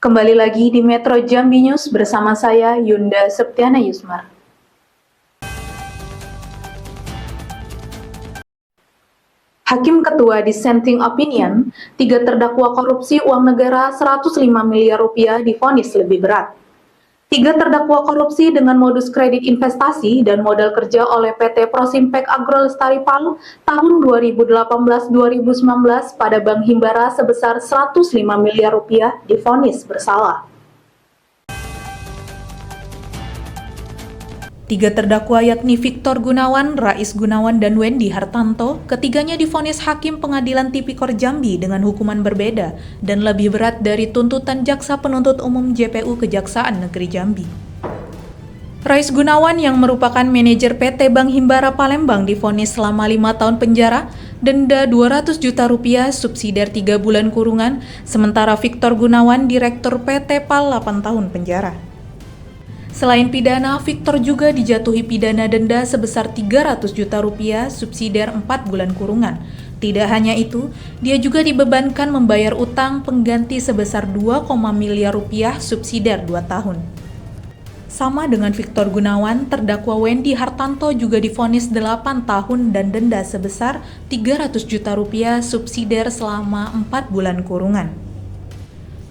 Kembali lagi di Metro Jambi News bersama saya Yunda Septiana Yusmar. Hakim Ketua Dissenting Opinion, 3 terdakwa korupsi uang negara 105 miliar rupiah divonis lebih berat. 3 terdakwa korupsi dengan modus kredit investasi dan modal kerja oleh PT Prosimpek Agro Lestari PAL tahun 2018-2019 pada Bank Himbara sebesar 105 miliar rupiah divonis bersalah. 3 terdakwa yakni Victor Gunawan, Rais Gunawan, dan Wendy Hartanto, ketiganya divonis Hakim Pengadilan Tipikor Jambi dengan hukuman berbeda dan lebih berat dari tuntutan Jaksa Penuntut Umum JPU Kejaksaan Negeri Jambi. Rais Gunawan yang merupakan manajer PT Bank Himbara Palembang divonis selama 5 tahun penjara, denda 200 juta rupiah, subsidiar 3 bulan kurungan, sementara Victor Gunawan, Direktur PT PAL 8 tahun penjara. Selain pidana, Victor juga dijatuhi pidana denda sebesar 300 juta rupiah, subsidiar 4 bulan kurungan. Tidak hanya itu, dia juga dibebankan membayar utang pengganti sebesar 2, miliar rupiah, subsidiar 2 tahun. Sama dengan Victor Gunawan, terdakwa Wendy Hartanto juga divonis 8 tahun dan denda sebesar 300 juta rupiah, subsidiar selama 4 bulan kurungan.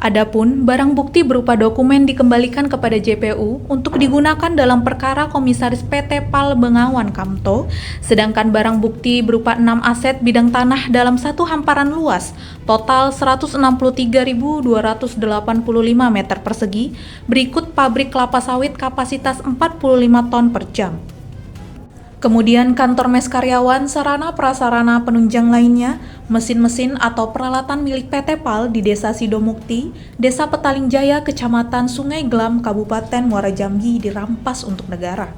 Adapun barang bukti berupa dokumen dikembalikan kepada JPU untuk digunakan dalam perkara Komisaris PT PAL Bengawan Kamto, sedangkan barang bukti berupa 6 aset bidang tanah dalam satu hamparan luas, total 163.285 meter persegi, berikut pabrik kelapa sawit kapasitas 45 ton per jam. Kemudian kantor mes karyawan, sarana prasarana penunjang lainnya, mesin-mesin atau peralatan milik PT PAL di Desa Sidomukti, Desa Petaling Jaya, Kecamatan Sungai Glam, Kabupaten Muara Jambi dirampas untuk negara.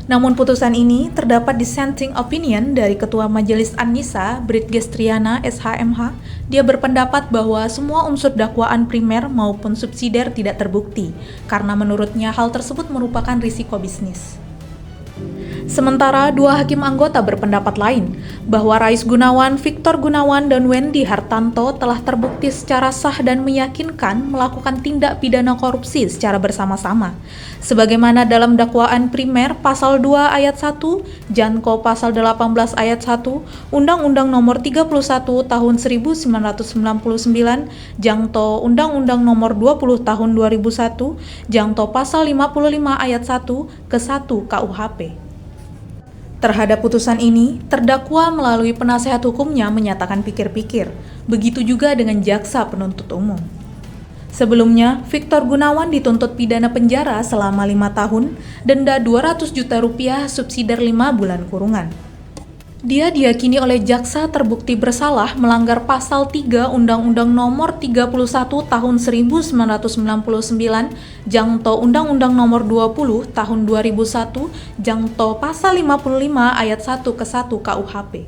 Namun putusan ini terdapat dissenting opinion dari Ketua Majelis An-Nisa, Brit Gestriana, SHMH. Dia berpendapat bahwa semua unsur dakwaan primer maupun subsidiar tidak terbukti, karena menurutnya hal tersebut merupakan risiko bisnis. Sementara 2 hakim anggota berpendapat lain, bahwa Rais Gunawan, Victor Gunawan, dan Wendy Hartanto telah terbukti secara sah dan meyakinkan melakukan tindak pidana korupsi secara bersama-sama. Sebagaimana dalam dakwaan primer Pasal 2 Ayat 1, Janko Pasal 18 Ayat 1, Undang-Undang Nomor 31 Tahun 1999, Jangto Undang-Undang Nomor 20 Tahun 2001, Jangto Pasal 55 Ayat 1 ke 1 KUHP. Terhadap putusan ini, terdakwa melalui penasehat hukumnya menyatakan pikir-pikir. Begitu juga dengan jaksa penuntut umum. Sebelumnya, Victor Gunawan dituntut pidana penjara selama 5 tahun, denda 200 juta rupiah, subsidiar 5 bulan kurungan. Dia diyakini oleh jaksa terbukti bersalah melanggar Pasal 3 Undang-Undang Nomor 31 Tahun 1999, Jangto Undang-Undang Nomor 20 Tahun 2001, Jangto Pasal 55 Ayat 1 ke 1 KUHP.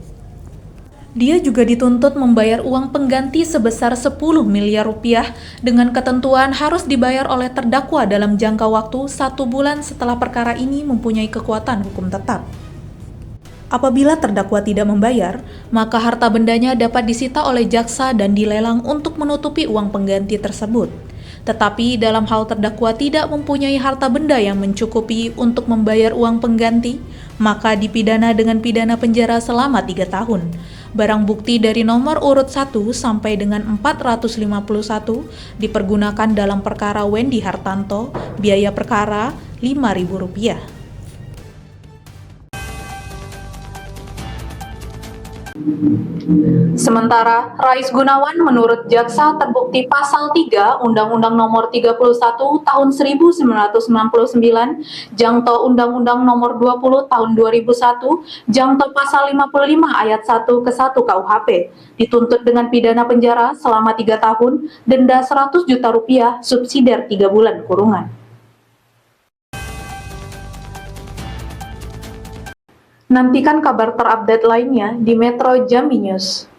Dia juga dituntut membayar uang pengganti sebesar 10 miliar rupiah dengan ketentuan harus dibayar oleh terdakwa dalam jangka waktu 1 bulan setelah perkara ini mempunyai kekuatan hukum tetap. Apabila terdakwa tidak membayar, maka harta bendanya dapat disita oleh jaksa dan dilelang untuk menutupi uang pengganti tersebut. Tetapi dalam hal terdakwa tidak mempunyai harta benda yang mencukupi untuk membayar uang pengganti, maka dipidana dengan pidana penjara selama 3 tahun. Barang bukti dari nomor urut 1 sampai dengan 451 dipergunakan dalam perkara Wendy Hartanto, biaya perkara Rp5.000. Sementara, Rais Gunawan menurut jaksa terbukti Pasal 3 Undang-Undang Nomor 31 Tahun 1999, Jangto Undang-Undang Nomor 20 Tahun 2001, Jangto Pasal 55 Ayat 1 ke 1 KUHP, dituntut dengan pidana penjara selama 3 tahun, denda 100 juta rupiah, subsidiar 3 bulan kurungan. Nantikan kabar terupdate lainnya di Metro Jambi News.